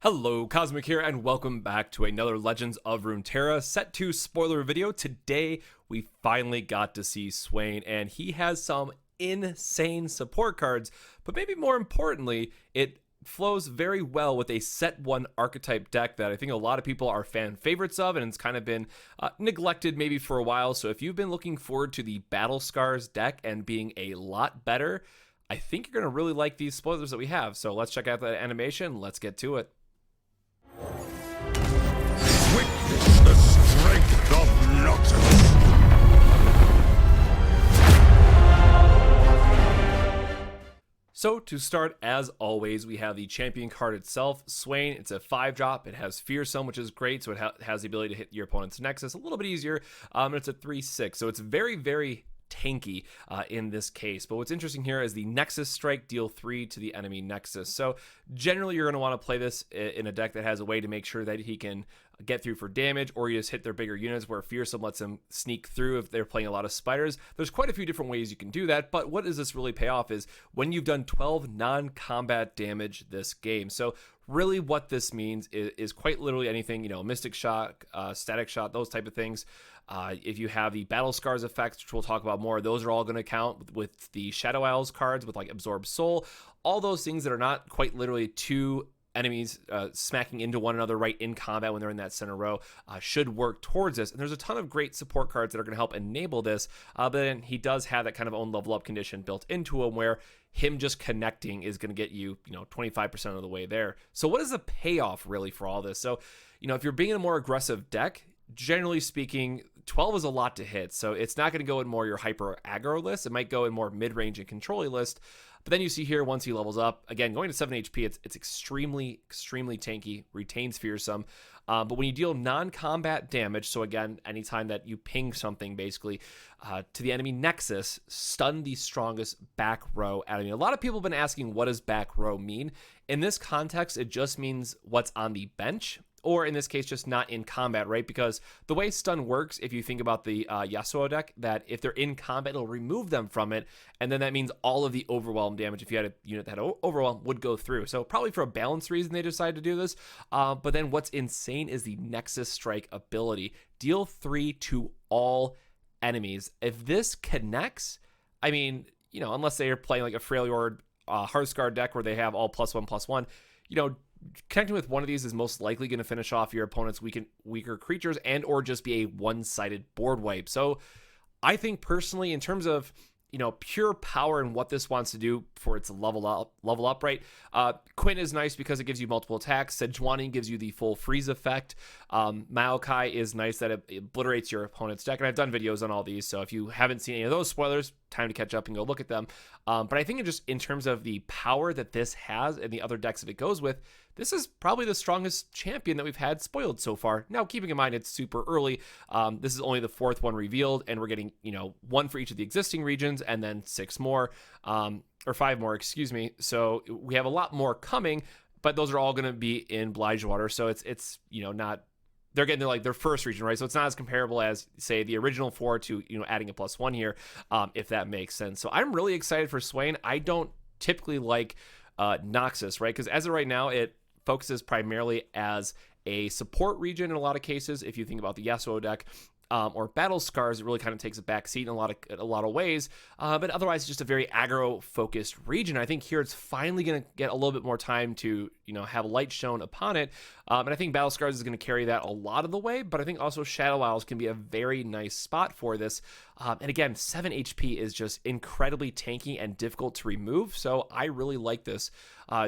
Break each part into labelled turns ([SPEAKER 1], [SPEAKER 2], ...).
[SPEAKER 1] Hello, Cosmic here, and welcome back to another Legends of Runeterra Set 2 spoiler video. Today, we finally got to see Swain, and he has some insane support cards, but maybe more importantly, it flows very well with a Set 1 archetype deck that I think a lot of people are fan favorites of, and it's kind of been neglected maybe for a while. So if you've been looking forward to the Battle Scars deck and being a lot better, I think you're going to really like these spoilers that we have. So let's check out that animation. Let's get to it.
[SPEAKER 2] Witness the strength of Noxus!
[SPEAKER 1] So to start, as always, we have the champion card itself, Swain. It's a 5-drop. It has fearsome, which is great, so it has the ability to hit your opponent's Nexus a little bit easier. And it's a 3/6, so it's very, very tanky in this case. But what's interesting here is the Nexus Strike, deal 3 to the enemy Nexus. So generally you're going to want to play this in a deck that has a way to make sure that he can get through for damage, or you just hit their bigger units where fearsome lets him sneak through if they're playing a lot of spiders. There's quite a few different ways you can do that, but what does this really pay off is when you've done 12 non-combat damage this game. So really what this means is quite literally anything, Mystic Shot, Static Shot, those type of things. If you have the Battle Scars effects, which we'll talk about more, those are all going to count with the Shadow Isles cards with like Absorb Soul. All those things that are not quite literally two enemies smacking into one another right in combat when they're in that center row should work towards this. And there's a ton of great support cards that are going to help enable this, but then he does have that kind of own level up condition built into him where him just connecting is going to get you, 25% of the way there. So what is the payoff really for all this? So, if you're being a more aggressive deck, generally speaking, 12 is a lot to hit. So it's not going to go in more your hyper aggro list. It might go in more mid-range and control list. But then you see here, once he levels up, again, going to 7 HP, it's extremely, extremely tanky, retains fearsome. But when you deal non-combat damage, so again, anytime that you ping something, basically, to the enemy Nexus, stun the strongest back row enemy. A lot of people have been asking, what does back row mean? In this context, it just means what's on the bench, or in this case, just not in combat, right? Because the way stun works, if you think about the Yasuo deck, that if they're in combat, it'll remove them from it, and then that means all of the overwhelm damage, if you had a unit that had overwhelm, would go through. So probably for a balance reason, they decided to do this. But then what's insane is the Nexus Strike ability. Deal 3 to all enemies. If this connects, I mean, unless they are playing like a Freljord Hearthscar deck where they have all +1/+1, connecting with one of these is most likely going to finish off your opponent's weaker creatures and or just be a one-sided board wipe. So I think personally, in terms of pure power and what this wants to do for its level up, right? Quinn is nice because it gives you multiple attacks. Sejuani gives you the full freeze effect. Maokai is nice that it obliterates your opponent's deck. And I've done videos on all these, so if you haven't seen any of those spoilers, time to catch up and go look at them. But I think in terms of the power that this has and the other decks that it goes with, this is probably the strongest champion that we've had spoiled so far. Now, keeping in mind it's super early. This is only the 4th one revealed, and we're getting, 1 for each of the existing regions, and then 6 more, or 5 more, excuse me. So we have a lot more coming, but those are all going to be in Blygewater. So it's not, they're getting their first region, right? So it's not as comparable as, say, the original 4 to, adding a +1 here, if that makes sense. So I'm really excited for Swain. I don't typically like Noxus, right? Because as of right now, it focuses primarily as a support region in a lot of cases. If you think about the Yasuo deck, or Battle Scars, it really kind of takes a back seat in a lot of ways. But otherwise, it's just a very aggro-focused region. I think here it's finally going to get a little bit more time to, have light shown upon it. And I think Battle Scars is going to carry that a lot of the way. But I think also Shadow Isles can be a very nice spot for this. And again, 7 HP is just incredibly tanky and difficult to remove. So I really like this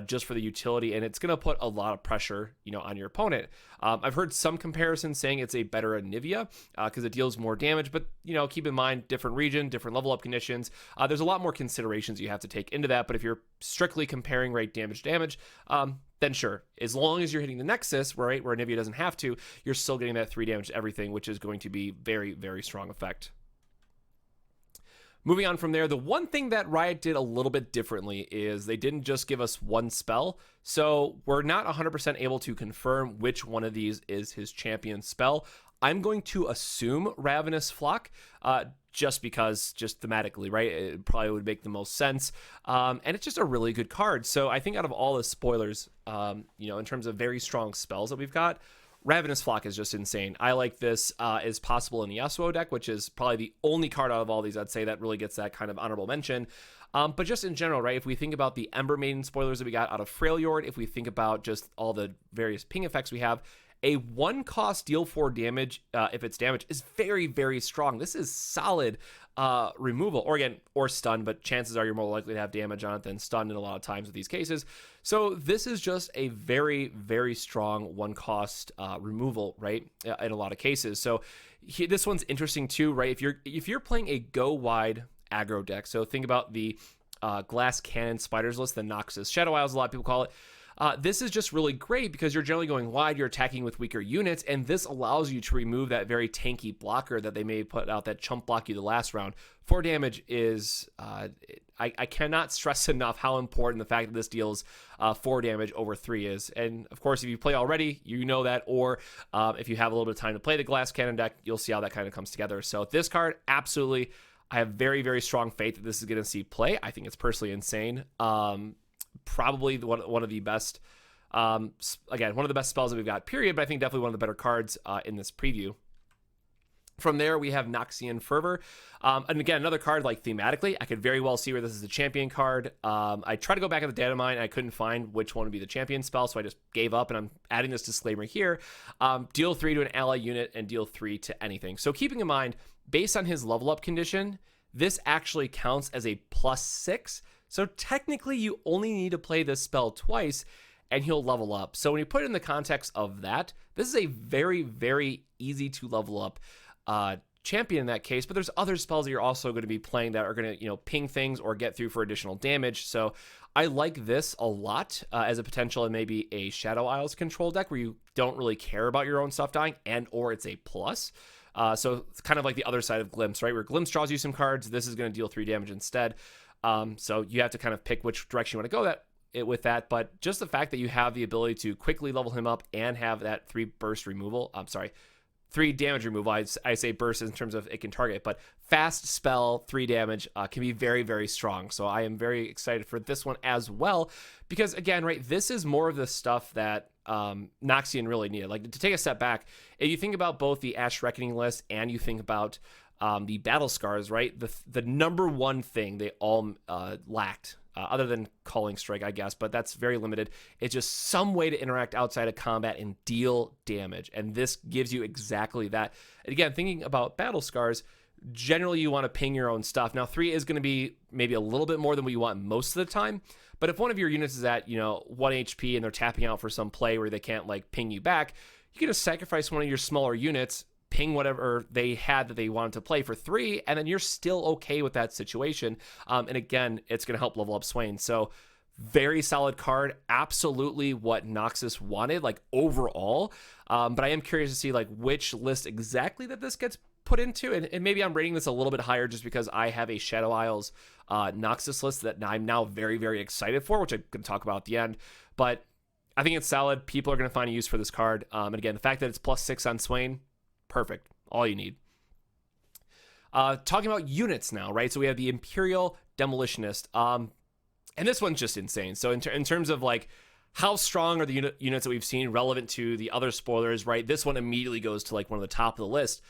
[SPEAKER 1] just for the utility. And it's going to put a lot of pressure, on your opponent. I've heard some comparisons saying it's a better Anivia because it deals more damage. But, keep in mind, different region, different level up conditions. There's a lot more considerations you have to take into that. But if you're strictly comparing right damage, then sure, as long as you're hitting the Nexus, right, where Anivia doesn't have to, you're still getting that 3 damage to everything, which is going to be very, very strong effect. Moving on from there, the one thing that Riot did a little bit differently is they didn't just give us one spell. So we're not 100% able to confirm which one of these is his champion spell. I'm going to assume Ravenous Flock, just because, just thematically, right? It probably would make the most sense. And it's just a really good card. So I think out of all the spoilers, in terms of very strong spells that we've got, Ravenous Flock is just insane. I like this as possible in the Yasuo deck, which is probably the only card out of all these I'd say that really gets that kind of honorable mention. But just in general, right, if we think about the Ember Maiden spoilers that we got out of Freljord, if we think about just all the various ping effects we have, a 1-cost deal 4 damage, if it's damage, is very, very strong. This is solid removal, or stun, but chances are you're more likely to have damage on it than stun in a lot of times with these cases. So this is just a very, very strong 1-cost removal, right, in a lot of cases. So this one's interesting too, right? If you're playing a go wide aggro deck, so think about the Glass Cannon Spiders list, the Noxus Shadow Isles, a lot of people call it. This is just really great because you're generally going wide, you're attacking with weaker units, and this allows you to remove that very tanky blocker that they may put out that chump block you the last round. 4 damage is, I cannot stress enough how important the fact that this deals 4 damage over 3 is. And of course, if you play already, you know that, or if you have a little bit of time to play the Glass Cannon deck, you'll see how that kind of comes together. So this card, absolutely, I have very, very strong faith that this is going to see play. I think it's personally insane. Probably one of the best, again, one of the best spells that we've got, period, but I think definitely one of the better cards in this preview. From there, we have Noxian Fervor. And again, another card, like thematically, I could very well see where this is a champion card. I tried to go back in the data mine, and I couldn't find which one would be the champion spell, so I just gave up, and I'm adding this disclaimer here. Deal 3 to an ally unit and deal 3 to anything. So keeping in mind, based on his level up condition, this actually counts as a +6. So technically, you only need to play this spell twice, and he'll level up. So when you put it in the context of that, this is a very, very easy to level up champion in that case. But there's other spells that you're also going to be playing that are going to, ping things or get through for additional damage. So I like this a lot as a potential in maybe a Shadow Isles control deck where you don't really care about your own stuff dying, and or it's a plus. So it's kind of like the other side of Glimpse, right? Where Glimpse draws you some cards, this is going to deal 3 damage instead. So you have to kind of pick which direction you want to go with that. But just the fact that you have the ability to quickly level him up and have that 3 damage removal. I say burst in terms of it can target, but fast spell, 3 damage can be very, very strong. So I am very excited for this one as well, because again, right, this is more of the stuff that Noxian really needed. Like, to take a step back, if you think about both the Ash Reckoning list and you think about the battle scars, right? The number one thing they all lacked, other than Calling Strike, I guess, but that's very limited. It's just some way to interact outside of combat and deal damage. And this gives you exactly that. And again, thinking about battle scars, generally you want to ping your own stuff. Now, 3 is going to be maybe a little bit more than what you want most of the time. But if one of your units is at, 1 HP and they're tapping out for some play where they can't like ping you back, you can just sacrifice one of your smaller units, ping whatever they had that they wanted to play for 3, and then you're still okay with that situation. And again, it's going to help level up Swain. So very solid card. Absolutely what Noxus wanted, like overall. But I am curious to see like which list exactly that this gets put into. And maybe I'm rating this a little bit higher just because I have a Shadow Isles Noxus list that I'm now very, very excited for, which I'm going to talk about at the end. But I think it's solid. People are going to find a use for this card. And again, the fact that it's +6 on Swain, perfect. All you need. Talking about units now, right? So we have the Imperial Demolitionist. And this one's just insane. So in terms of like how strong are the units that we've seen relevant to the other spoilers, right? This one immediately goes to like one of the top of the list.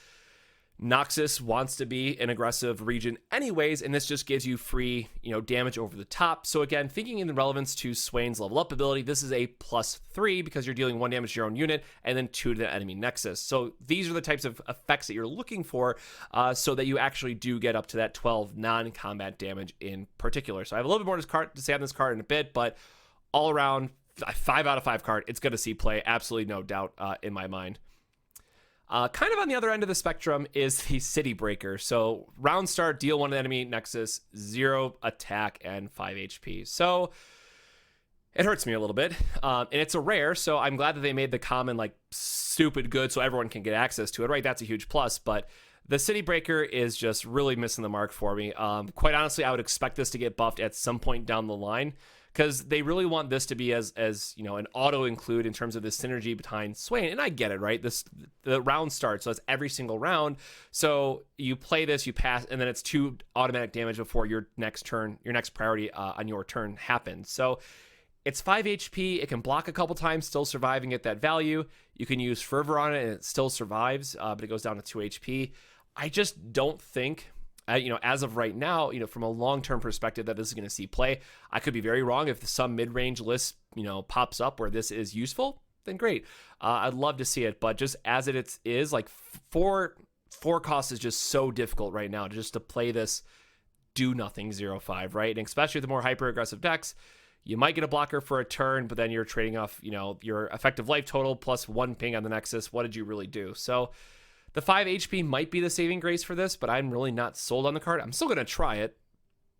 [SPEAKER 1] Noxus wants to be an aggressive region anyways, and this just gives you free, damage over the top. So again, thinking in the relevance to Swain's level up ability, this is a +3 because you're dealing 1 damage to your own unit and then 2 to the enemy Nexus. So these are the types of effects that you're looking for so that you actually do get up to that 12 non-combat damage in particular. So I have a little bit more to say on this card in a bit, but all around, 5 out of 5 card, it's going to see play, absolutely no doubt in my mind. Kind of on the other end of the spectrum is the Citybreaker. So round start, deal 1 to the enemy Nexus, 0 attack and 5 HP. So it hurts me a little bit. And it's a rare, so I'm glad that they made the common like stupid good so everyone can get access to it, right? That's a huge plus. But the Citybreaker is just really missing the mark for me. Quite honestly, I would expect this to get buffed at some point down the line, because they really want this to be as an auto include in terms of the synergy behind Swain. And I get it, right? The round starts, so it's every single round. So you play this, you pass, and then it's 2 automatic damage before your next turn, your next priority on your turn happens. So it's 5 HP. It can block a couple times, still surviving at that value. You can use Fervor on it, and it still survives, but it goes down to 2 HP. I just don't think, as of right now, from a long-term perspective, that this is going to see play. I could be very wrong. If some mid-range list, pops up where this is useful, then great. I'd love to see it, but just as it is, like 4 cost is just so difficult right now just to play this do nothing 0/5, right? And especially with the more hyper-aggressive decks, you might get a blocker for a turn, but then you're trading off, your effective life total plus 1 ping on the Nexus. What did you really do? So the 5 HP might be the saving grace for this, but I'm really not sold on the card. I'm still going to try it,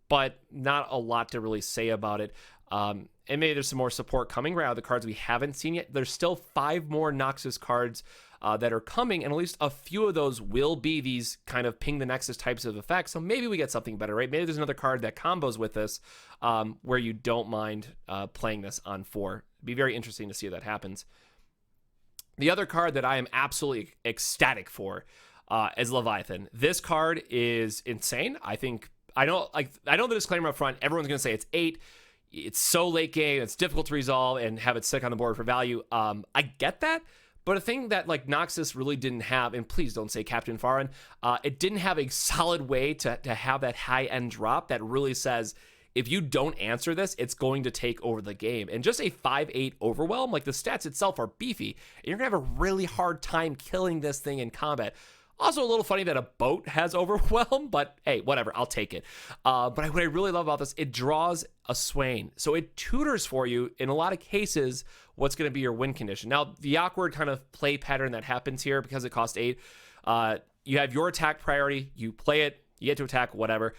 [SPEAKER 1] but not a lot to really say about it. And maybe there's some more support coming right out of the cards we haven't seen yet. There's still 5 more Noxus cards that are coming, and at least a few of those will be these kind of ping the Nexus types of effects. So maybe we get something better, right? Maybe there's another card that combos with this where you don't mind playing this on 4. It'd be very interesting to see if that happens. The other card that I am absolutely ecstatic for is Leviathan. This card is insane. I know the disclaimer up front. Everyone's going to say it's 8. It's so late game. It's difficult to resolve and have it stick on the board for value. I get that. But a thing that like Noxus really didn't have, and please don't say Captain Farin, it didn't have a solid way to have that high-end drop that really says, if you don't answer this, it's going to take over the game. And just a 5/8 overwhelm, like the stats itself are beefy, and you're going to have a really hard time killing this thing in combat. Also a little funny that a boat has overwhelm, but hey, whatever, I'll take it. But what I really love about this, it draws a Swain. So it tutors for you, in a lot of cases, what's going to be your win condition. Now, the awkward kind of play pattern that happens here, because it costs 8, you have your attack priority, you play it, you get to attack, whatever.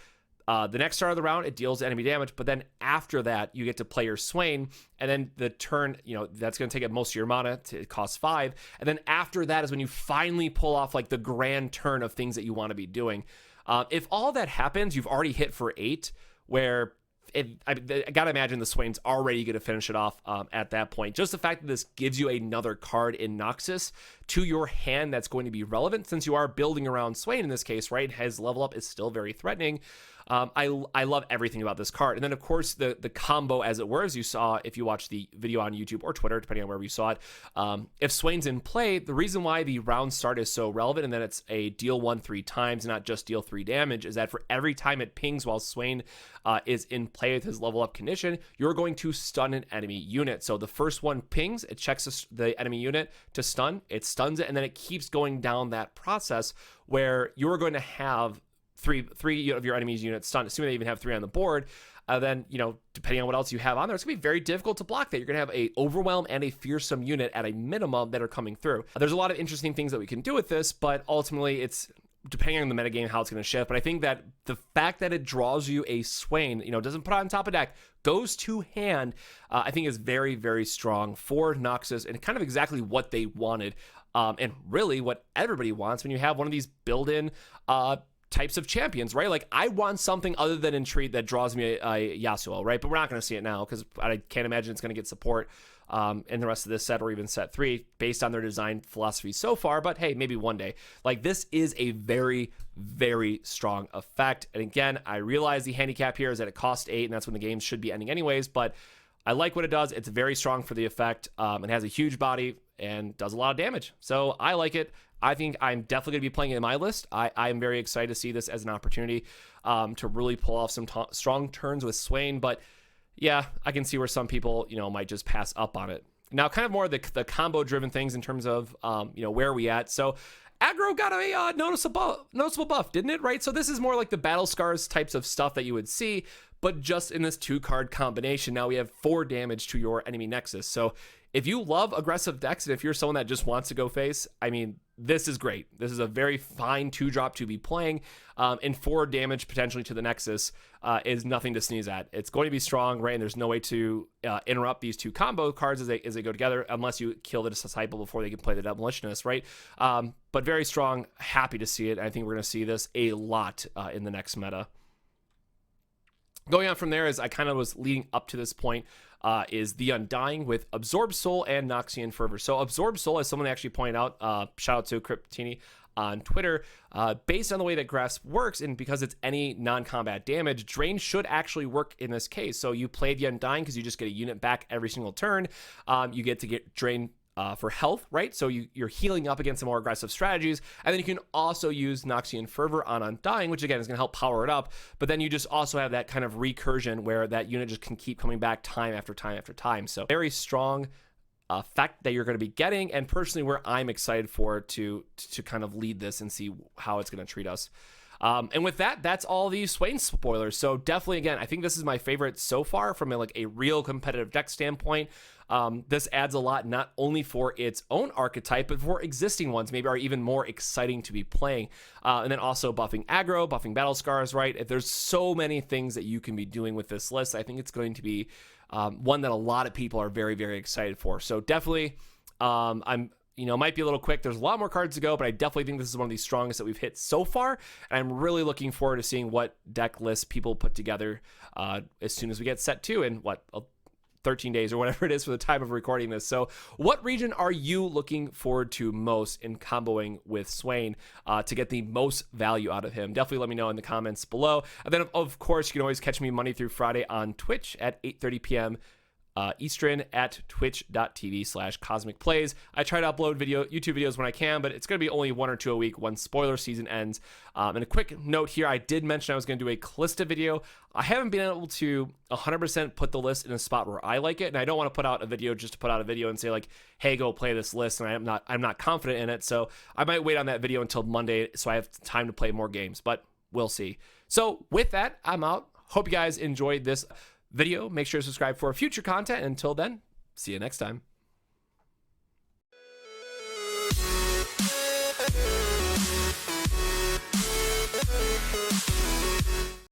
[SPEAKER 1] The next start of the round, it deals enemy damage, but then after that, you get to play your Swain, and then the turn, that's going to take up most of your mana, it costs 5, and then after that is when you finally pull off like the grand turn of things that you want to be doing. If all that happens, you've already hit for 8, where I gotta imagine the Swain's already going to finish it off at that point. Just the fact that this gives you another card in Noxus to your hand that's going to be relevant, since you are building around Swain in this case, right? His level up is still very threatening. I love everything about this card. And then, of course, the combo, as it were, as you saw if you watched the video on YouTube or Twitter, depending on wherever you saw it. If Swain's in play, the reason why the round start is so relevant and that it's a deal 1 3 times, not just deal 3 damage, is that for every time it pings while Swain is in play with his level up condition, you're going to stun an enemy unit. So the first one pings, it checks the enemy unit to stun, it stuns it, and then it keeps going down that process where you're going to have three of your enemy's units stunned, assuming they even have 3 on the board. Then, depending on what else you have on there, it's going to be very difficult to block that. You're going to have a overwhelm and a fearsome unit at a minimum that are coming through. There's a lot of interesting things that we can do with this, but ultimately it's depending on the metagame how it's going to shift. But I think that the fact that it draws you a Swain, doesn't put it on top of deck, goes to hand, I think is very, very strong for Noxus and kind of exactly what they wanted. And really what everybody wants when you have one of these built-in types of champions, right? Like, I want something other than Entreat that draws me a Yasuo, right? But we're not going to see it now because I can't imagine it's going to get support in the rest of this set or even set 3 based on their design philosophy so far. But hey, maybe one day. Like, this is a very, very strong effect. And again, I realize the handicap here is that it costs 8 and that's when the game should be ending anyways, but I like what it does. It's very strong for the effect. It has a huge body and does a lot of damage. So I like it. I think I'm definitely going to be playing it in my list. I am very excited to see this as an opportunity to really pull off some strong turns with Swain. But yeah, I can see where some people, might just pass up on it. Now, kind of more the combo-driven things in terms of, where are we at. So Aggro got a noticeable buff, didn't it? Right? So this is more like the Battle Scars types of stuff that you would see, but just in this 2-card combination. Now we have 4 damage to your enemy Nexus. So if you love aggressive decks and if you're someone that just wants to go face, I mean, this is great. This is a very fine 2-drop to be playing, and 4 damage potentially to the Nexus is nothing to sneeze at. It's going to be strong, right? And there's no way to interrupt these 2 combo cards as they go together unless you kill the Disciple before they can play the Demolitionist, right? But very strong. Happy to see it. I think we're going to see this a lot in the next meta. Going on from there, as I kind of was leading up to this point, is the Undying with Absorb Soul and Noxian Fervor. So Absorb Soul, as someone actually pointed out, shout out to Cryptini on Twitter, based on the way that Grasp works, and because it's any non-combat damage, Drain should actually work in this case. So you play the Undying because you just get a unit back every single turn. You get to get Drain for health, right? So you're healing up against some more aggressive strategies, and then you can also use Noxian Fervor on Undying, which again is going to help power it up, but then you just also have that kind of recursion where that unit just can keep coming back time after time after time. So very strong effect that you're going to be getting, and personally where I'm excited for to kind of lead this and see how it's going to treat us. And with that, that's all the Swain spoilers. So definitely, again, I think this is my favorite so far from a real competitive deck standpoint. This adds a lot, not only for its own archetype, but for existing ones, maybe are even more exciting to be playing. And then also buffing aggro, buffing battle scars, right? If there's so many things that you can be doing with this list, I think it's going to be one that a lot of people are very, very excited for. So definitely, might be a little quick. There's a lot more cards to go, but I definitely think this is one of the strongest that we've hit so far. And I'm really looking forward to seeing what deck lists people put together as soon as we get set 2 in 13 days or whatever it is for the time of recording this. So what region are you looking forward to most in comboing with Swain to get the most value out of him? Definitely let me know in the comments below. And then of course, you can always catch me Monday through Friday on Twitch at 8:30 p.m. Eastern at twitch.tv/cosmicplays. I try to upload YouTube videos when I can, but it's going to be only 1 or 2 a week once spoiler season ends. And a quick note here, I did mention I was going to do a Callista video. I haven't been able to 100% put the list in a spot where I like it, and I don't want to put out a video just to put out a video and say like, hey, go play this list, and I'm not confident in it. So I might wait on that video until Monday so I have time to play more games, but we'll see. So with that, I'm out. Hope you guys enjoyed this video. Make sure to subscribe for future content. Until then, see you next time.